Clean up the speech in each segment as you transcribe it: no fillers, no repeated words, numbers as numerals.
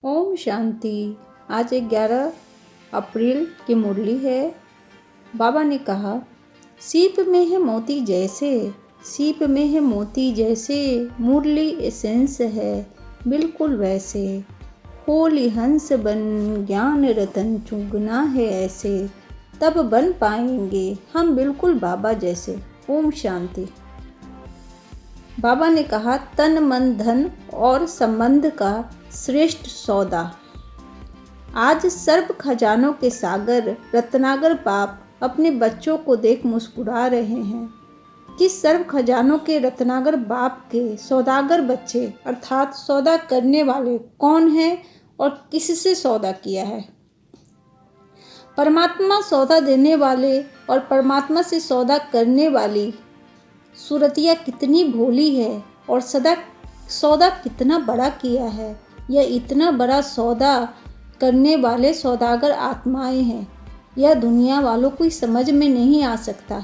ओम शांति। आज 11 अप्रैल की मुरली है। बाबा ने कहा, सीप में है मोती जैसे, सीप में है मोती जैसे, मुरली एसेंस है बिल्कुल वैसे। होली हंस बन ज्ञान रतन चुगना है ऐसे, तब बन पाएंगे हम बिल्कुल बाबा जैसे। ओम शांति। बाबा ने कहा, तन मन धन और संबंध का श्रेष्ठ सौदा। आज सर्व खजानों के सागर रत्नागर बाप अपने बच्चों को देख मुस्कुरा रहे हैं कि सर्व खजानों के रत्नागर बाप के सौदागर बच्चे अर्थात सौदा करने वाले कौन हैं और किससे सौदा किया है। परमात्मा सौदा देने वाले और परमात्मा से सौदा करने वाली सूरतिया कितनी भोली है और सौदा कितना बड़ा किया है। यह इतना बड़ा सौदा करने वाले सौदागर आत्माएं हैं, यह दुनिया वालों को समझ में नहीं आ सकता।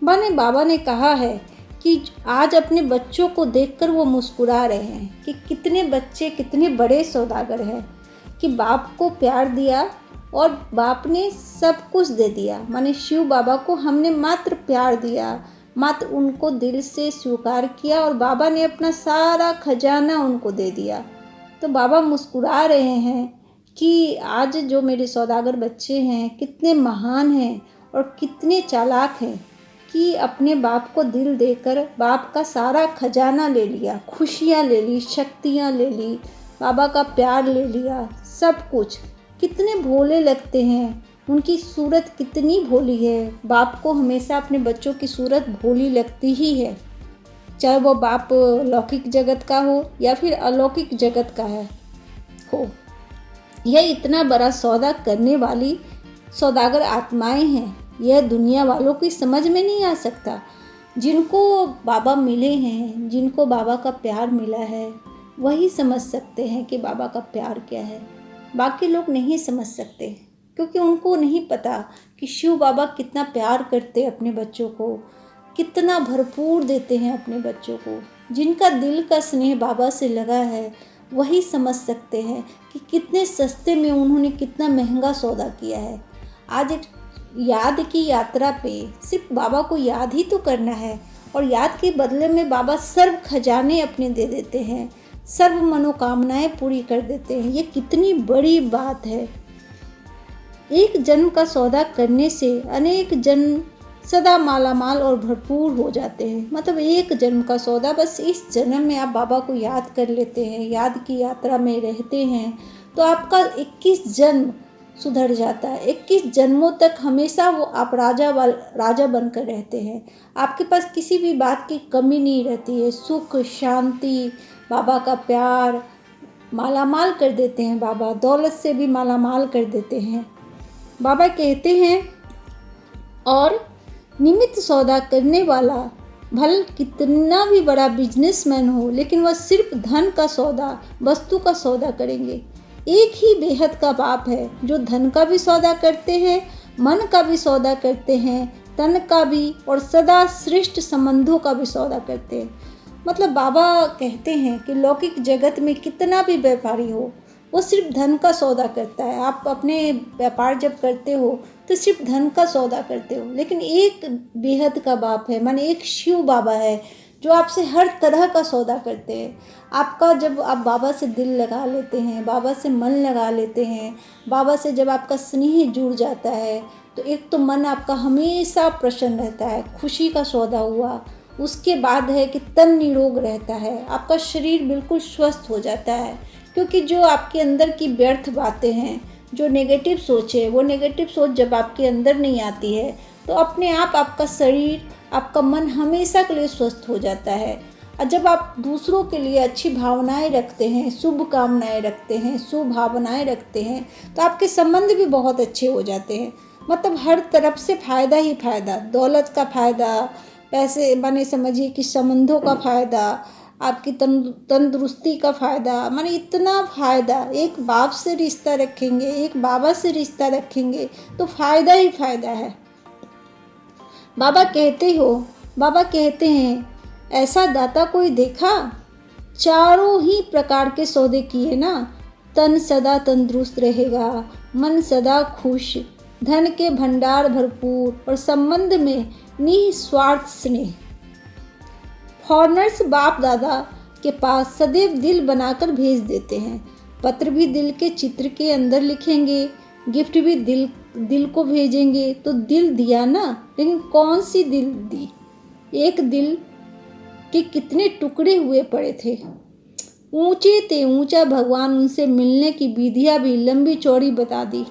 बाबा ने कहा है कि आज अपने बच्चों को देखकर वो मुस्कुरा रहे हैं कि कितने बच्चे कितने बड़े सौदागर हैं, कि बाप को प्यार दिया और बाप ने सब कुछ दे दिया। माने शिव बाबा को हमने मात्र प्यार दिया, मात्र उनको दिल से स्वीकार किया और बाबा ने अपना सारा खजाना उनको दे दिया। तो बाबा मुस्कुरा रहे हैं कि आज जो मेरे सौदागर बच्चे हैं कितने महान हैं और कितने चालाक हैं कि अपने बाप को दिल देकर बाप का सारा खजाना ले लिया, खुशियाँ ले ली, शक्तियाँ ले ली, बाबा का प्यार ले लिया, सब कुछ। कितने भोले लगते हैं, उनकी सूरत कितनी भोली है। बाप को हमेशा अपने बच्चों की सूरत भोली लगती ही है, चाहे वो बाप लौकिक जगत का हो या फिर अलौकिक जगत का हो। यह इतना बड़ा सौदा करने वाली सौदागर आत्माएं हैं, यह दुनिया वालों की समझ में नहीं आ सकता। जिनको बाबा मिले हैं, जिनको बाबा का प्यार मिला है, वही समझ सकते हैं कि बाबा का प्यार क्या है। बाकी लोग नहीं समझ सकते क्योंकि उनको नहीं पता कि शिव बाबा कितना प्यार करते अपने बच्चों को, कितना भरपूर देते हैं अपने बच्चों को। जिनका दिल का स्नेह बाबा से लगा है वही समझ सकते हैं कि कितने सस्ते में उन्होंने कितना महंगा सौदा किया है। आज एक याद की यात्रा पे सिर्फ बाबा को याद ही तो करना है और याद के बदले में बाबा सर्व खजाने अपने दे देते हैं, सर्व मनोकामनाएं पूरी कर देते हैं। ये कितनी बड़ी बात है। एक जन्म का सौदा करने से अनेक जन्म सदा मालामाल और भरपूर हो जाते हैं। मतलब एक जन्म का सौदा, बस इस जन्म में आप बाबा को याद कर लेते हैं, याद की यात्रा में रहते हैं तो आपका 21 जन्म सुधर जाता है। 21 जन्मों तक हमेशा वो आप राजा बनकर रहते हैं। आपके पास किसी भी बात की कमी नहीं रहती है। सुख शांति, बाबा का प्यार मालामाल कर देते हैं। बाबा दौलत से भी मालामाल कर देते हैं। बाबा कहते हैं, और निमित्त सौदा करने वाला भल कितना भी बड़ा बिजनेसमैन हो, लेकिन वह सिर्फ धन का सौदा, वस्तु का सौदा करेंगे। एक ही बेहद का बाप है जो धन का भी सौदा करते हैं, मन का भी सौदा करते हैं, तन का भी, और सदा श्रेष्ठ संबंधों का भी सौदा करते हैं। मतलब बाबा कहते हैं कि लौकिक जगत में कितना भी व्यापारी हो, वो सिर्फ धन का सौदा करता है। आप अपने व्यापार जब करते हो तो सिर्फ धन का सौदा करते हो, लेकिन एक बेहद का बाप है, माने एक शिव बाबा है जो आपसे हर तरह का सौदा करते हैं। आपका जब आप बाबा से दिल लगा लेते हैं, बाबा से मन लगा लेते हैं, बाबा से जब आपका स्नेह जुड़ जाता है तो एक तो मन आपका हमेशा प्रसन्न रहता है, खुशी का सौदा हुआ। उसके बाद है कि तन निरोग रहता है, आपका शरीर बिल्कुल स्वस्थ हो जाता है, क्योंकि जो आपके अंदर की व्यर्थ बातें हैं, जो नेगेटिव सोच है, वो नेगेटिव सोच जब आपके अंदर नहीं आती है तो अपने आप आपका शरीर, आपका मन हमेशा के लिए स्वस्थ हो जाता है। और जब आप दूसरों के लिए अच्छी भावनाएं रखते हैं, शुभ कामनाएं रखते हैं, शुभ भावनाएं रखते हैं तो आपके संबंध भी बहुत अच्छे हो जाते हैं। मतलब हर तरफ से फ़ायदा ही फ़ायदा, दौलत का फ़ायदा, पैसे माने समझिए कि संबंधों का फ़ायदा, आपकी तंदुरुस्ती का फ़ायदा, माने इतना फ़ायदा। एक बाप से रिश्ता रखेंगे, एक बाबा से रिश्ता रखेंगे तो फ़ायदा ही फ़ायदा है। बाबा कहते हैं, ऐसा दाता कोई देखा? चारों ही प्रकार के सौदे किए ना, तन सदा तंदुरुस्त रहेगा, मन सदा खुश, धन के भंडार भरपूर और संबंध में निस्वार्थ स्नेह। फॉरेनर्स बाप दादा के पास सदैव दिल बनाकर भेज देते हैं। पत्र भी दिल के चित्र के अंदर लिखेंगे, गिफ्ट भी दिल को भेजेंगे। तो दिल दिया ना, लेकिन कौन सी दिल दी? एक दिल के कितने टुकड़े हुए पड़े थे। ऊंचे ते ऊंचा भगवान उनसे मिलने की विधियाँ भी लंबी चौड़ी बता दी।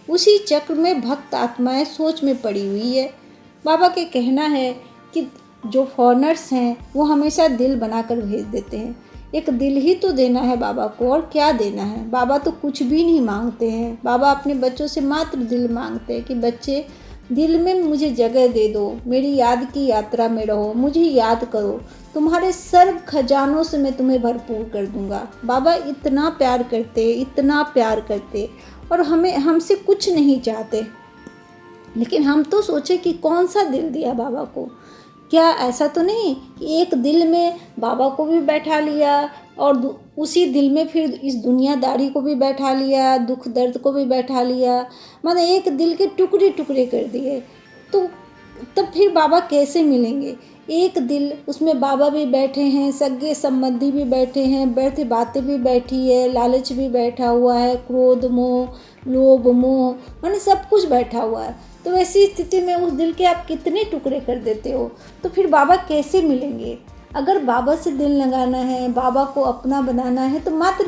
उसी चक्र में भक्त आत्माएं सोच में पड़ी हुई है। बाबा के कहना है कि जो फॉरेनर्स हैं वो हमेशा दिल बनाकर भेज देते हैं। एक दिल ही तो देना है बाबा को, और क्या देना है। बाबा तो कुछ भी नहीं मांगते हैं। बाबा अपने बच्चों से मात्र दिल मांगते हैं कि बच्चे दिल में मुझे जगह दे दो, मेरी याद की यात्रा में रहो, मुझे याद करो, तुम्हारे सर्व खजानों से मैं तुम्हें भरपूर कर दूंगा। बाबा इतना प्यार करते, इतना प्यार करते, और हमसे कुछ नहीं चाहते। लेकिन हम तो सोचे कि कौन सा दिल दिया बाबा को। क्या ऐसा तो नहीं कि एक दिल में बाबा को भी बैठा लिया और उसी दिल में फिर इस दुनियादारी को भी बैठा लिया, दुख दर्द को भी बैठा लिया, मतलब एक दिल के टुकड़े टुकड़े कर दिए। तो तब फिर बाबा कैसे मिलेंगे? एक दिल, उसमें बाबा भी बैठे हैं, सगे संबंधी भी बैठे हैं, बैठे बातें भी बैठी है, लालच भी बैठा हुआ है, क्रोध मोह, लोभ मोह, माने सब कुछ बैठा हुआ है। तो ऐसी स्थिति में उस दिल के आप कितने टुकड़े कर देते हो? तो फिर बाबा कैसे मिलेंगे? अगर बाबा से दिल लगाना है, बाबा को अपना बनाना है, तो मात्र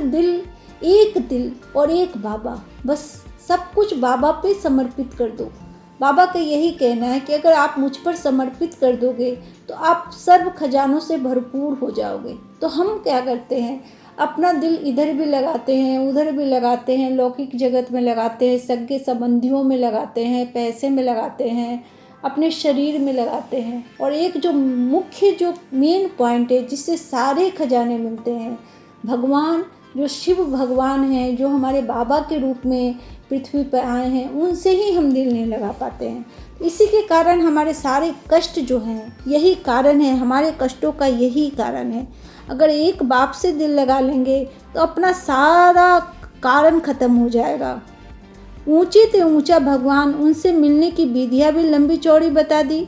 एक दिल और एक बाबा, बस सब कुछ बाबा पे समर्पित कर दो। बाबा का यही कहना है कि अगर आप मुझ पर समर्पित कर दोगे तो आप सर्व खजानों से भरपूर हो जाओगे। तो हम क्या करते हैं? अपना दिल इधर भी लगाते हैं, उधर भी लगाते हैं, लौकिक जगत में लगाते हैं, सगे संबंधियों में लगाते हैं, पैसे में लगाते हैं, अपने शरीर में लगाते हैं। और एक जो मुख्य जो मेन पॉइंट है जिससे सारे खजाने मिलते हैं, भगवान, जो शिव भगवान हैं, जो हमारे बाबा के रूप में पृथ्वी पर आए हैं, उनसे ही हम दिल नहीं लगा पाते हैं। इसी के कारण हमारे सारे कष्ट जो हैं, यही कारण है, हमारे कष्टों का यही कारण है। अगर एक बाप से दिल लगा लेंगे तो अपना सारा कारण खत्म हो जाएगा। ऊंचे से ऊंचा भगवान, उनसे मिलने की विधियाँ भी लंबी चौड़ी बता दी।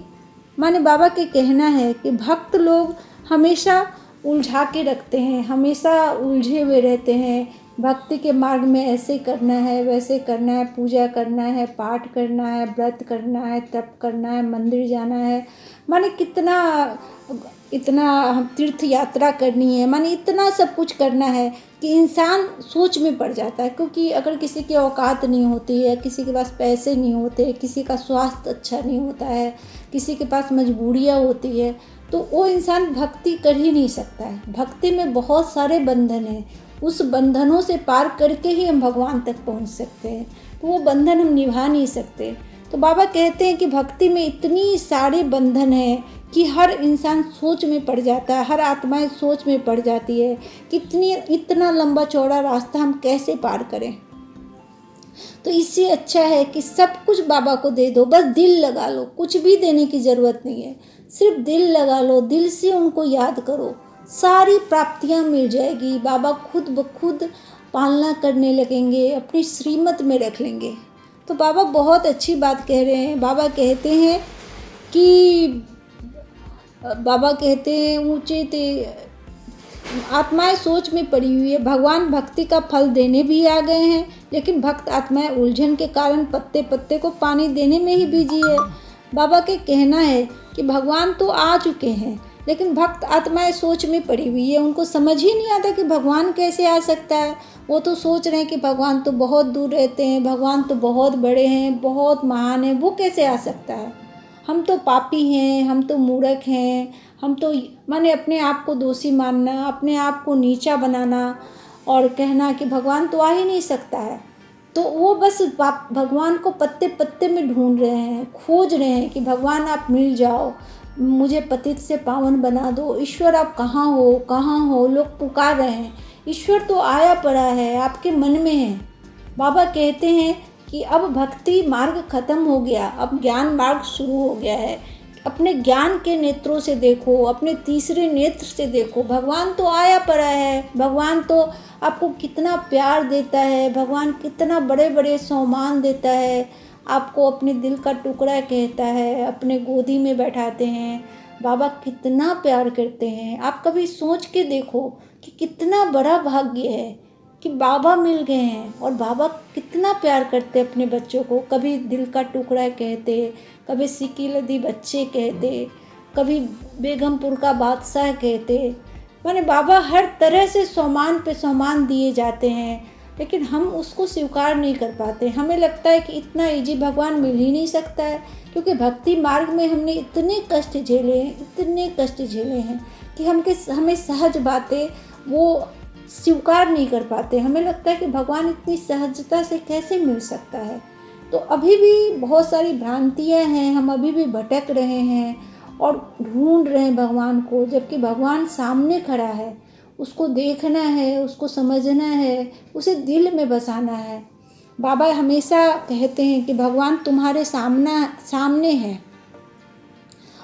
माने बाबा के कहना है कि भक्त लोग हमेशा उलझा के रखते हैं, हमेशा उलझे हुए रहते हैं। भक्ति के मार्ग में ऐसे करना है, वैसे करना है, पूजा करना है, पाठ करना है, व्रत करना है, तप करना है, मंदिर जाना है, माने इतना हम तीर्थ यात्रा करनी है, माने इतना सब कुछ करना है कि इंसान सोच में पड़ जाता है। क्योंकि अगर किसी की औकात नहीं होती है, किसी के पास पैसे नहीं होते, किसी का स्वास्थ्य अच्छा नहीं होता है, किसी के पास मजबूरियाँ होती है, तो वो इंसान भक्ति कर ही नहीं सकता है। भक्ति में बहुत सारे बंधन हैं, उस बंधनों से पार करके ही हम भगवान तक पहुंच सकते हैं। तो वो बंधन हम निभा नहीं सकते। तो बाबा कहते हैं कि भक्ति में इतनी सारे बंधन हैं कि हर इंसान सोच में पड़ जाता है, हर आत्माएं सोच में पड़ जाती है कि इतना लंबा चौड़ा रास्ता हम कैसे पार करें। तो इससे अच्छा है कि सब कुछ बाबा को दे दो, बस दिल लगा लो, कुछ भी देने की ज़रूरत नहीं है, सिर्फ दिल लगा लो, दिल से उनको याद करो, सारी प्राप्तियां मिल जाएगी। बाबा खुद ब खुद पालना करने लगेंगे, अपनी श्रीमत में रख लेंगे। तो बाबा बहुत अच्छी बात कह रहे हैं। बाबा कहते हैं ऊंचे ते आत्माएं सोच में पड़ी हुई है, भगवान भक्ति का फल देने भी आ गए हैं, लेकिन भक्त आत्माएं उलझन के कारण पत्ते पत्ते को पानी देने में ही बिजी है। बाबा के कहना है कि भगवान तो आ चुके हैं, लेकिन भक्त आत्माएं सोच में पड़ी हुई है, उनको समझ ही नहीं आता कि भगवान कैसे आ सकता है। वो तो सोच रहे हैं कि भगवान तो बहुत दूर रहते हैं, भगवान तो बहुत बड़े हैं, बहुत महान हैं, वो कैसे आ सकता है। हम तो पापी हैं, हम तो मूर्ख हैं, हम तो माने अपने आप को दोषी मानना, अपने आप को नीचा बनाना और कहना कि भगवान तो आ ही नहीं सकता है। तो वो बस भगवान को पत्ते पत्ते में ढूंढ रहे हैं, खोज रहे हैं कि भगवान आप मिल जाओ, मुझे पतित से पावन बना दो, ईश्वर आप कहाँ हो, कहाँ हो, लोग पुकार रहे हैं। ईश्वर तो आया पड़ा है, आपके मन में है। बाबा कहते हैं कि अब भक्ति मार्ग खत्म हो गया, अब ज्ञान मार्ग शुरू हो गया है, अपने ज्ञान के नेत्रों से देखो, अपने तीसरे नेत्र से देखो। भगवान तो आया पड़ा है, भगवान तो आपको कितना प्यार देता है, भगवान कितना बड़े बड़े सम्मान देता है, आपको अपने दिल का टुकड़ा कहता है, अपने गोदी में बैठाते हैं। बाबा कितना प्यार करते हैं। आप कभी सोच के देखो कि कितना बड़ा भाग्य है कि बाबा मिल गए हैं, और बाबा कितना प्यार करते अपने बच्चों को। कभी दिल का टुकड़ा कहते, कभी सिकी लदी बच्चे कहते, कभी बेगमपुर का बादशाह कहते। माने बाबा हर तरह से सम्मान पे सम्मान दिए जाते हैं, लेकिन हम उसको स्वीकार नहीं कर पाते। हमें लगता है कि इतना इजी भगवान मिल ही नहीं सकता है, क्योंकि भक्ति मार्ग में हमने इतने कष्ट झेले हैं, इतने कष्ट झेले हैं कि हमें सहज बातें वो स्वीकार नहीं कर पाते। हमें लगता है कि भगवान इतनी सहजता से कैसे मिल सकता है। तो अभी भी बहुत सारी भ्रांतियाँ हैं, हम अभी भी भटक रहे हैं और ढूंढ रहे हैं भगवान को, जबकि भगवान सामने खड़ा है। उसको देखना है, उसको समझना है, उसे दिल में बसाना है। बाबा हमेशा कहते हैं कि भगवान तुम्हारे सामने है,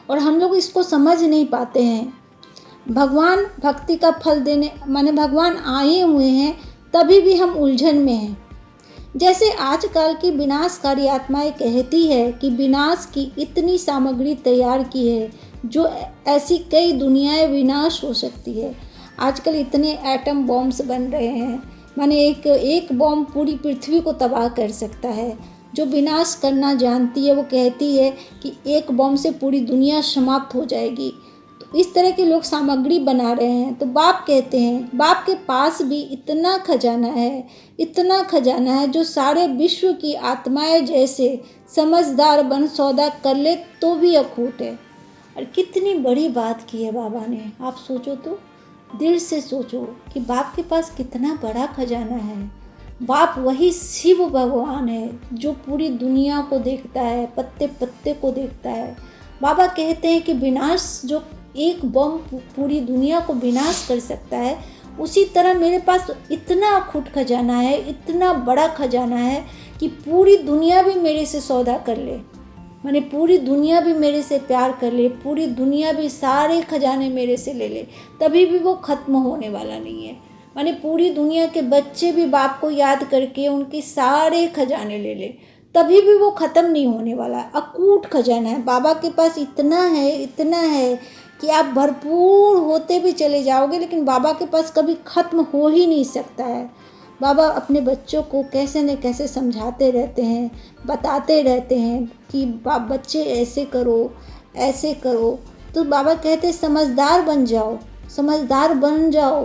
और हम लोग इसको समझ नहीं पाते हैं। भगवान भक्ति का फल देने, माने भगवान आए हुए हैं, तभी भी हम उलझन में हैं। जैसे आजकल की विनाशकारी आत्माएं कहती है कि विनाश की इतनी सामग्री तैयार की है, जो ऐसी कई दुनियाएं विनाश हो सकती है। आजकल इतने एटम बॉम्ब्स बन रहे हैं, माने एक बॉम्ब पूरी पृथ्वी को तबाह कर सकता है। जो विनाश करना जानती है वो कहती है कि एक बॉम्ब से पूरी दुनिया समाप्त हो जाएगी। तो इस तरह के लोग सामग्री बना रहे हैं। तो बाप कहते हैं, बाप के पास भी इतना खजाना है, इतना खजाना है, जो सारे विश्व की आत्माएं जैसे समझदार बन सौदा कर ले तो भी अखूट है। और कितनी बड़ी बात की है बाबा ने। आप सोचो तो, दिल से सोचो कि बाप के पास कितना बड़ा खजाना है। बाप वही शिव भगवान है जो पूरी दुनिया को देखता है, पत्ते पत्ते को देखता है। बाबा कहते हैं कि विनाश, जो एक बम पूरी दुनिया को विनाश कर सकता है, उसी तरह मेरे पास इतना अखूट खजाना है, इतना बड़ा खजाना है कि पूरी दुनिया भी मेरे से सौदा कर ले, माने पूरी दुनिया भी मेरे से प्यार कर ले, पूरी दुनिया भी सारे खजाने मेरे से ले ले, तभी भी वो ख़त्म होने वाला नहीं है। माने पूरी दुनिया के बच्चे भी बाप को याद करके उनके सारे खजाने ले ले, तभी भी वो ख़त्म नहीं होने वाला। अकूट खजाना है बाबा के पास। इतना है, इतना है कि आप भरपूर होते भी चले जाओगे, लेकिन बाबा के पास कभी ख़त्म हो ही नहीं सकता है। बाबा अपने बच्चों को कैसे न कैसे समझाते रहते हैं, बताते रहते हैं कि बच्चे ऐसे करो, ऐसे करो। तो बाबा कहते समझदार बन जाओ, समझदार बन जाओ।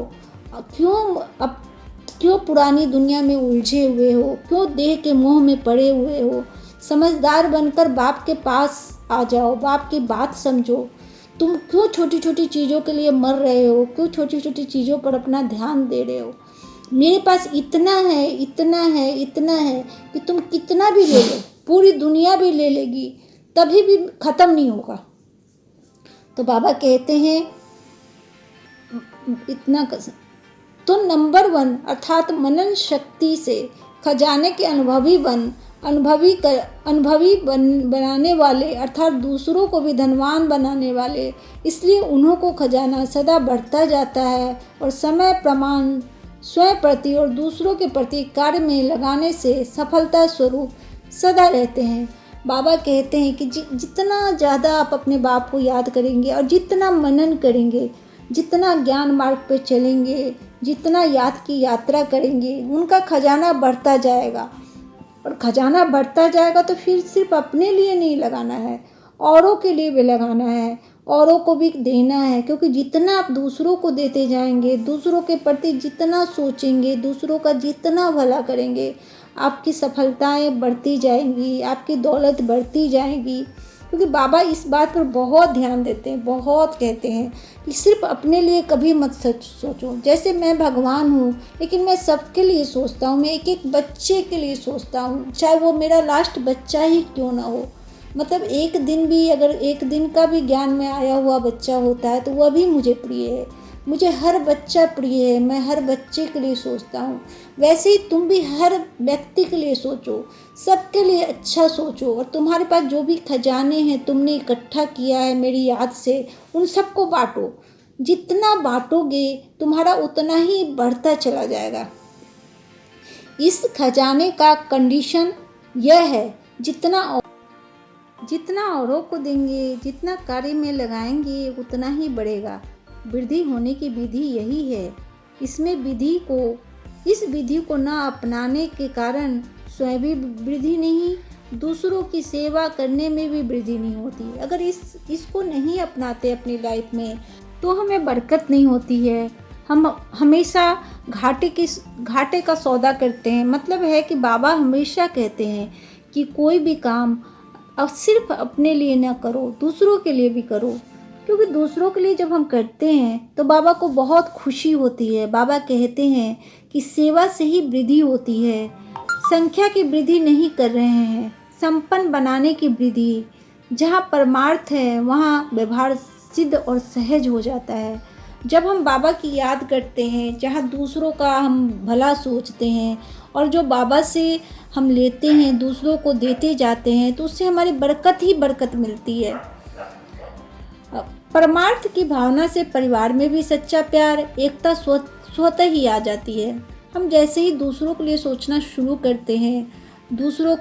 क्यों पुरानी दुनिया में उलझे हुए हो, क्यों देह के मोह में पड़े हुए हो। समझदार बनकर बाप के पास आ जाओ, बाप की बात समझो। तुम क्यों छोटी छोटी चीज़ों के लिए मर रहे हो, क्यों छोटी छोटी चीज़ों पर अपना ध्यान दे रहे हो। मेरे पास इतना है, इतना है, इतना है कि तुम कितना भी ले लो, पूरी दुनिया भी ले लेगी, तभी भी ख़त्म नहीं होगा। तो बाबा कहते हैं इतना तो नंबर 1 अर्थात मनन शक्ति से खजाने के अनुभवी बनाने वाले, अर्थात दूसरों को भी धनवान बनाने वाले। इसलिए उन्हों को खजाना सदा बढ़ता जाता है, और समय प्रमाण स्वयं प्रति और दूसरों के प्रति कार्य में लगाने से सफलता स्वरूप सदा रहते हैं। बाबा कहते हैं कि जितना ज़्यादा आप अपने बाप को याद करेंगे और जितना मनन करेंगे, जितना ज्ञान मार्ग पे चलेंगे, जितना याद की यात्रा करेंगे, उनका खजाना बढ़ता जाएगा। और खजाना बढ़ता जाएगा तो फिर सिर्फ अपने लिए नहीं लगाना है, औरों के लिए भी लगाना है, औरों को भी देना है। क्योंकि जितना आप दूसरों को देते जाएंगे, दूसरों के प्रति जितना सोचेंगे, दूसरों का जितना भला करेंगे, आपकी सफलताएं बढ़ती जाएंगी, आपकी दौलत बढ़ती जाएगी। क्योंकि बाबा इस बात पर बहुत ध्यान देते हैं, बहुत कहते हैं कि सिर्फ अपने लिए कभी मत सोचो। जैसे मैं भगवान हूँ, लेकिन मैं सबके लिए सोचता हूँ, मैं एक एक बच्चे के लिए सोचता हूँ, चाहे वो मेरा लास्ट बच्चा ही क्यों ना हो। मतलब एक दिन भी, अगर एक दिन का भी ज्ञान में आया हुआ बच्चा होता है तो वह भी मुझे प्रिय है। मुझे हर बच्चा प्रिय है, मैं हर बच्चे के लिए सोचता हूँ। वैसे ही तुम भी हर व्यक्ति के लिए सोचो, सबके लिए अच्छा सोचो, और तुम्हारे पास जो भी खजाने हैं तुमने इकट्ठा किया है मेरी याद से, उन सबको बांटो। जितना बांटोगे तुम्हारा उतना ही बढ़ता चला जाएगा। इस खजाने का कंडीशन यह है, जितना औरों को देंगे, जितना कार्य में लगाएंगे, उतना ही बढ़ेगा। वृद्धि होने की विधि यही है। इस विधि को न अपनाने के कारण स्वयं भी वृद्धि नहीं, दूसरों की सेवा करने में भी वृद्धि नहीं होती। अगर इसको नहीं अपनाते अपनी लाइफ में तो हमें बरकत नहीं होती है। हम हमेशा घाटे का सौदा करते हैं। मतलब है कि बाबा हमेशा कहते हैं कि कोई भी काम अब सिर्फ अपने लिए ना करो, दूसरों के लिए भी करो, क्योंकि दूसरों के लिए जब हम करते हैं तो बाबा को बहुत खुशी होती है। बाबा कहते हैं कि सेवा से ही वृद्धि होती है। संख्या की वृद्धि नहीं कर रहे हैं, संपन्न बनाने की वृद्धि। जहाँ परमार्थ है वहाँ व्यवहार सिद्ध और सहज हो जाता है। जब हम बाबा की याद करते हैं, जहाँ दूसरों का हम भला सोचते हैं और जो बाबा से हम लेते हैं, दूसरों को देते जाते हैं, तो उससे हमारी बरकत ही बरकत मिलती है। परमार्थ की भावना से परिवार में भी सच्चा प्यार, एकता स्वतः ही आ जाती है। हम जैसे ही दूसरों के लिए सोचना शुरू करते हैं, दूसरों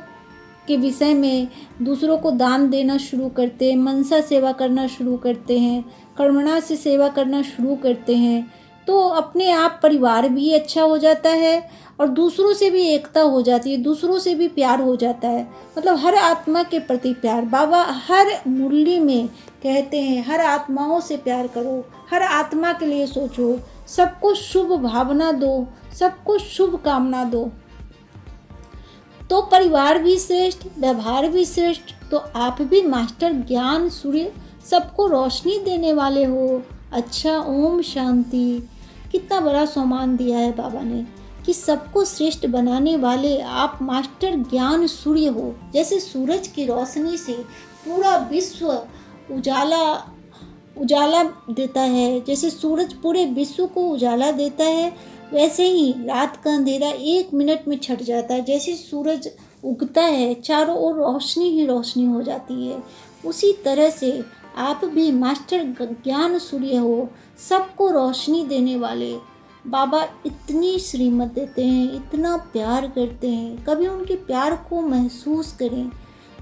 के विषय में दूसरों को दान देना शुरू करते हैं, मनसा सेवा करना शुरू करते हैं, कर्मणा से सेवा करना शुरू करते हैं, तो अपने आप परिवार भी अच्छा हो जाता है और दूसरों से भी एकता हो जाती है, दूसरों से भी प्यार हो जाता है। मतलब हर आत्मा के प्रति प्यार। बाबा हर मुरली में कहते हैं हर आत्माओं से प्यार करो, हर आत्मा के लिए सोचो, सबको शुभ भावना दो, सबको शुभ कामना दो, तो परिवार भी श्रेष्ठ, व्यवहार भी श्रेष्ठ। तो आप भी मास्टर ज्ञान सूर्य सबको रोशनी देने वाले हो। अच्छा, ओम शांति। कितना बड़ा सम्मान दिया है बाबा ने कि सबको श्रेष्ठ बनाने वाले आप मास्टर ज्ञान सूर्य हो। जैसे सूरज की रोशनी से पूरा विश्व उजाला देता है, जैसे सूरज पूरे विश्व को उजाला देता है, वैसे ही रात का अंधेरा 1 मिनट में छट जाता है। जैसे सूरज उगता है चारों ओर रोशनी ही रोशनी हो जाती है। उसी तरह से आप भी मास्टर ज्ञान सूर्य हो, सबको रोशनी देने वाले। बाबा इतनी श्रीमत देते हैं, इतना प्यार करते हैं। कभी उनके प्यार को महसूस करें,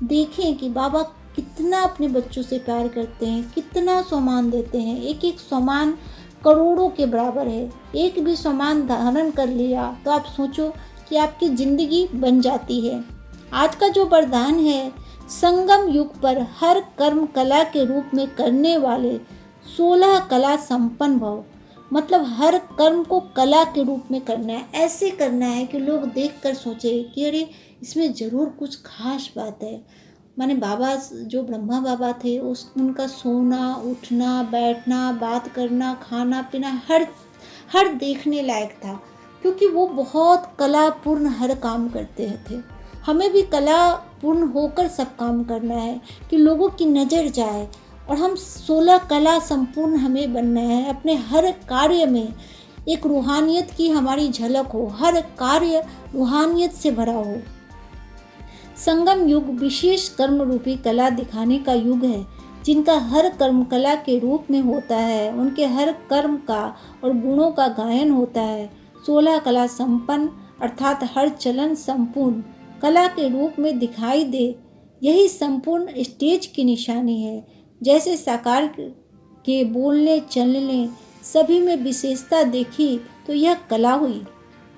देखें कि बाबा कितना अपने बच्चों से प्यार करते हैं, कितना सम्मान देते हैं। एक एक सम्मान करोड़ों के बराबर है। एक भी सम्मान धारण कर लिया तो आप सोचो कि आपकी ज़िंदगी बन जाती है। आज का जो वरदान है, संगम युग पर हर कर्म कला के रूप में करने वाले 16 कला संपन्न भव। मतलब हर कर्म को कला के रूप में करना है, ऐसे करना है कि लोग देखकर सोचे कि अरे इसमें ज़रूर कुछ खास बात है। माने बाबा जो ब्रह्मा बाबा थे उनका सोना, उठना, बैठना, बात करना, खाना पीना हर देखने लायक था, क्योंकि वो बहुत कलापूर्ण हर काम करते थे। हमें भी कलापूर्ण होकर सब काम करना है कि लोगों की नज़र जाए, और हम 16 कला संपूर्ण हमें बनना है। अपने हर कार्य में एक रूहानियत की हमारी झलक हो, हर कार्य रूहानियत से भरा हो। संगम युग विशेष कर्म रूपी कला दिखाने का युग है। जिनका हर कर्म कला के रूप में होता है, उनके हर कर्म का और गुणों का गायन होता है। 16 कला संपन्न अर्थात हर चलन संपूर्ण कला के रूप में दिखाई दे, यही संपूर्ण स्टेज की निशानी है। जैसे साकार के बोलने चलने सभी में विशेषता देखी तो यह कला हुई।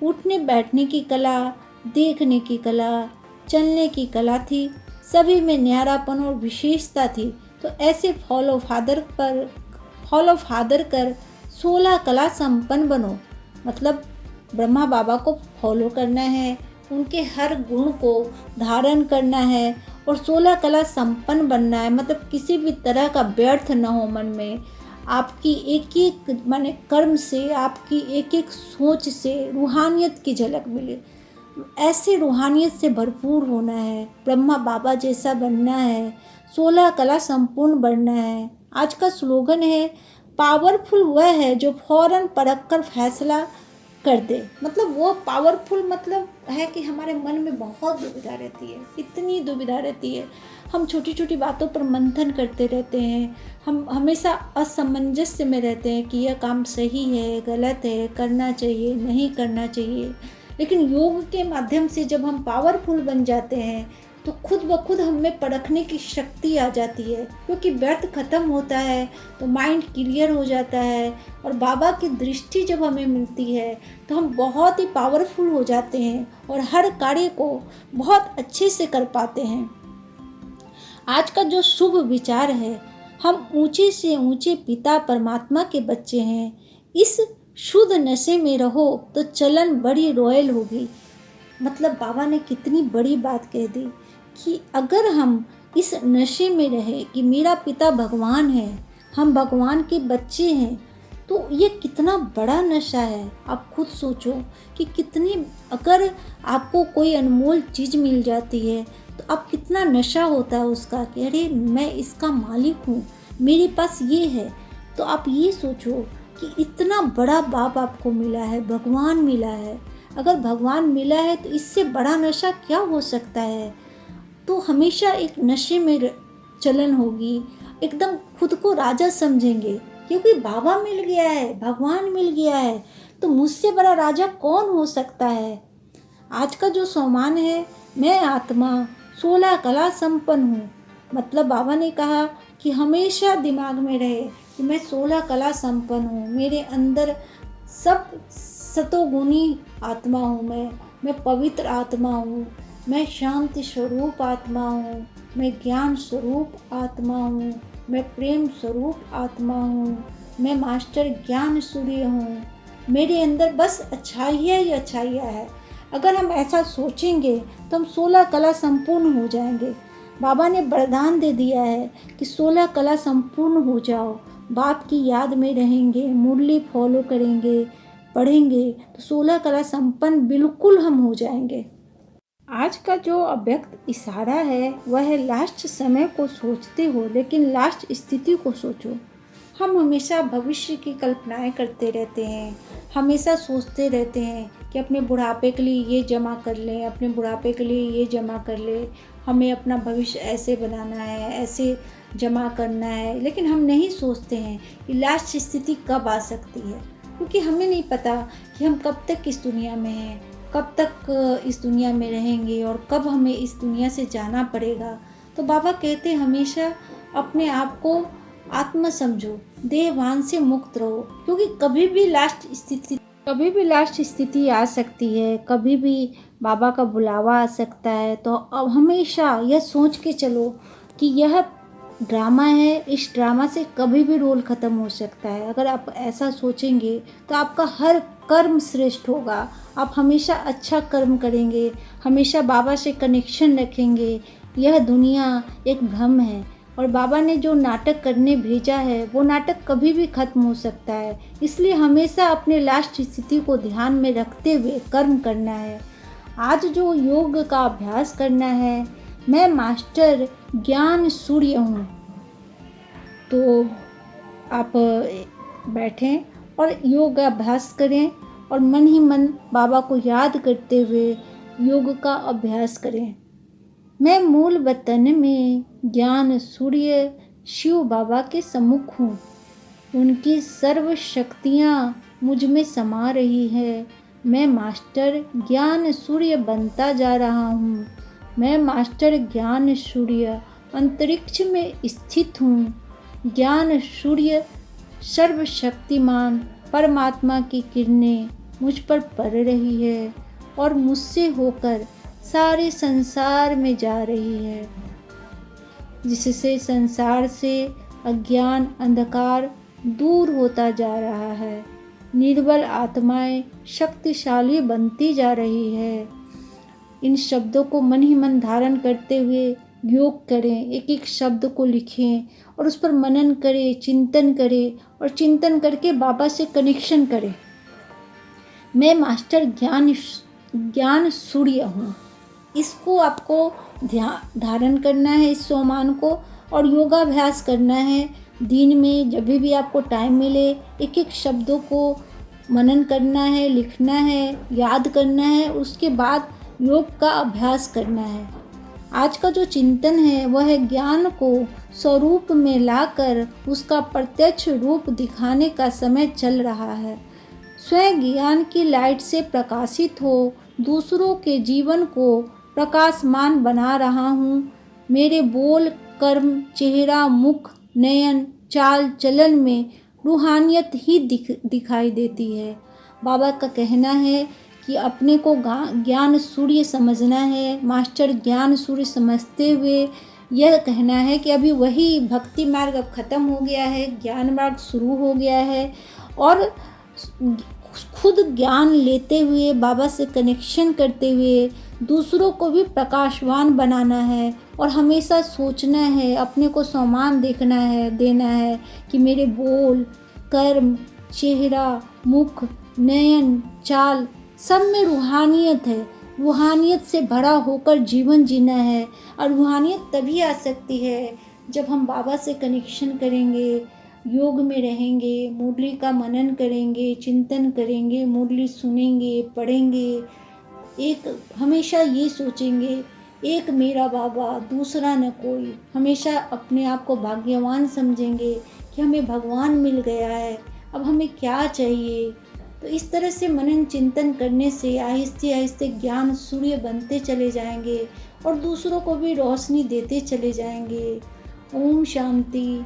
उठने बैठने की कला, देखने की कला, चलने की कला थी, सभी में न्यारापन और विशेषता थी। तो ऐसे फॉलो फादर कर 16 कला संपन्न बनो। मतलब ब्रह्मा बाबा को फॉलो करना है, उनके हर गुण को धारण करना है और 16 कला संपन्न बनना है। मतलब किसी भी तरह का व्यर्थ न हो मन में। आपकी एक एक माने कर्म से, आपकी एक एक सोच से रूहानियत की झलक मिले। ऐसे रूहानियत से भरपूर होना है, ब्रह्मा बाबा जैसा बनना है, 16 कला संपूर्ण बनना है। आज का स्लोगन है पावरफुल वह है जो फौरन परख कर फैसला कर दे। मतलब वो पावरफुल मतलब है कि हमारे मन में बहुत दुविधा रहती है, इतनी दुविधा रहती है, हम छोटी छोटी बातों पर मंथन करते रहते हैं, हम हमेशा असमंजस्य में रहते हैं कि यह काम सही है, गलत है, करना चाहिए, नहीं करना चाहिए। लेकिन योग के माध्यम से जब हम पावरफुल बन जाते हैं तो खुद ब खुद हमें परखने की शक्ति आ जाती है, क्योंकि व्यर्थ खत्म होता है तो माइंड क्लियर हो जाता है। और बाबा की दृष्टि जब हमें मिलती है तो हम बहुत ही पावरफुल हो जाते हैं और हर कार्य को बहुत अच्छे से कर पाते हैं। आज का जो शुभ विचार है, हम ऊंचे से ऊंचे पिता परमात्मा के बच्चे हैं, इस शुद्ध नशे में रहो तो चलन बड़ी रॉयल होगी। मतलब बाबा ने कितनी बड़ी बात कह दी कि अगर हम इस नशे में रहे कि मेरा पिता भगवान है, हम भगवान के बच्चे हैं, तो ये कितना बड़ा नशा है। आप खुद सोचो कि कितनी, अगर आपको कोई अनमोल चीज़ मिल जाती है तो आप कितना नशा होता है उसका कि अरे मैं इसका मालिक हूँ, मेरे पास ये है। तो आप ये सोचो कि इतना बड़ा बाप आपको मिला है, भगवान मिला है। अगर भगवान मिला है तो इससे बड़ा नशा क्या हो सकता है। तो हमेशा एक नशे में चलन होगी, एकदम खुद को राजा समझेंगे क्योंकि बाबा मिल गया है, भगवान मिल गया है, तो मुझसे बड़ा राजा कौन हो सकता है। आज का जो सम्मान है, मैं आत्मा 16 कला संपन्न हूँ। मतलब बाबा ने कहा कि हमेशा दिमाग में रहे कि मैं 16 कला संपन्न हूँ, मेरे अंदर सब सतोगुणी आत्मा हूँ, मैं पवित्र आत्मा हूँ, मैं शांति स्वरूप आत्मा हूँ, मैं ज्ञान स्वरूप आत्मा हूँ, मैं प्रेम स्वरूप आत्मा हूँ, मैं मास्टर ज्ञान सूर्य हूँ, मेरे अंदर बस अच्छाइयाँ ही अच्छाइयाँ है। अगर हम ऐसा सोचेंगे तो हम 16 कला संपूर्ण हो जाएंगे। बाबा ने वरदान दे दिया है कि 16 कला संपूर्ण हो जाओ, बाप की याद में रहेंगे, मुरली फॉलो करेंगे, पढ़ेंगे तो 16 कला संपन्न बिल्कुल हम हो जाएंगे। आज का जो अव्यक्त इशारा है वह है लास्ट समय को सोचते हो लेकिन लास्ट स्थिति को सोचो। हम हमेशा भविष्य की कल्पनाएं करते रहते हैं, हमेशा सोचते रहते हैं कि अपने बुढ़ापे के लिए ये जमा कर लें, अपने बुढ़ापे के लिए ये जमा कर लें, हमें अपना भविष्य ऐसे बनाना है, ऐसे जमा करना है। लेकिन हम नहीं सोचते हैं कि लास्ट स्थिति कब आ सकती है, क्योंकि हमें नहीं पता कि हम कब तक इस दुनिया में हैं, कब तक इस दुनिया में रहेंगे और कब हमें इस दुनिया से जाना पड़ेगा। तो बाबा कहते हैं हमेशा अपने आप को आत्मा समझो, देहभान से मुक्त रहो, क्योंकि कभी भी लास्ट स्थिति आ सकती है, कभी भी बाबा का बुलावा आ सकता है। तो अब हमेशा यह सोच के चलो कि यह ड्रामा है, इस ड्रामा से कभी भी रोल ख़त्म हो सकता है। अगर आप ऐसा सोचेंगे तो आपका हर कर्म श्रेष्ठ होगा, आप हमेशा अच्छा कर्म करेंगे, हमेशा बाबा से कनेक्शन रखेंगे। यह दुनिया एक भ्रम है और बाबा ने जो नाटक करने भेजा है वो नाटक कभी भी खत्म हो सकता है। इसलिए हमेशा अपने लास्ट स्थिति को ध्यान में रखते हुए कर्म करना है। आज जो योग का अभ्यास करना है, मैं मास्टर ज्ञान सूर्य हूँ। तो आप बैठें और योग अभ्यास करें और मन ही मन बाबा को याद करते हुए योग का अभ्यास करें। मैं मूल वतन में ज्ञान सूर्य शिव बाबा के सम्मुख हूँ, उनकी सर्व शक्तियाँ मुझ में समा रही है। मैं मास्टर ज्ञान सूर्य बनता जा रहा हूँ। मैं मास्टर ज्ञान सूर्य अंतरिक्ष में स्थित हूँ। ज्ञान सूर्य सर्वशक्तिमान परमात्मा की किरणें मुझ पर पड़ रही है और मुझसे होकर सारे संसार में जा रही है, जिससे संसार से अज्ञान अंधकार दूर होता जा रहा है। निर्बल आत्माएं शक्तिशाली बनती जा रही है। इन शब्दों को मन ही मन धारण करते हुए योग करें, एक एक शब्द को लिखें और उस पर मनन करें, चिंतन करें और चिंतन करके बाबा से कनेक्शन करें। मैं मास्टर ज्ञान सूर्य हूँ। इसको आपको ध्यान धारण करना है, इस सोमान को, और योगाभ्यास करना है। दिन में जब भी आपको टाइम मिले एक एक शब्दों को मनन करना है, लिखना है, याद करना है, उसके बाद योग का अभ्यास करना है। आज का जो चिंतन है वह है ज्ञान को स्वरूप में लाकर उसका प्रत्यक्ष रूप दिखाने का समय चल रहा है। स्वयं ज्ञान की लाइट से प्रकाशित हो, दूसरों के जीवन को प्रकाशमान बना रहा हूँ। मेरे बोल, कर्म, चेहरा, मुख, नयन, चाल चलन में रूहानियत ही दिखाई देती है। बाबा का कहना है कि अपने को ज्ञान सूर्य समझना है। मास्टर ज्ञान सूर्य समझते हुए यह कहना है कि अभी वही भक्ति मार्ग अब ख़त्म हो गया है, ज्ञान मार्ग शुरू हो गया है और खुद ज्ञान लेते हुए, बाबा से कनेक्शन करते हुए दूसरों को भी प्रकाशवान बनाना है और हमेशा सोचना है, अपने को सम्मान देना है कि मेरे बोल, कर्म, चेहरा, मुख, नयन, चाल सब में रूहानियत है। रूहानियत से भरा होकर जीवन जीना है और रूहानियत तभी आ सकती है जब हम बाबा से कनेक्शन करेंगे, योग में रहेंगे, मुरली का मनन करेंगे, चिंतन करेंगे, मुरली सुनेंगे, पढ़ेंगे। एक हमेशा ये सोचेंगे, एक मेरा बाबा दूसरा न कोई। हमेशा अपने आप को भाग्यवान समझेंगे कि हमें भगवान मिल गया है, अब हमें क्या चाहिए। तो इस तरह से मनन चिंतन करने से आहिस्ते आहिस्ते ज्ञान सूर्य बनते चले जाएंगे और दूसरों को भी रोशनी देते चले जाएंगे। ओम शांति।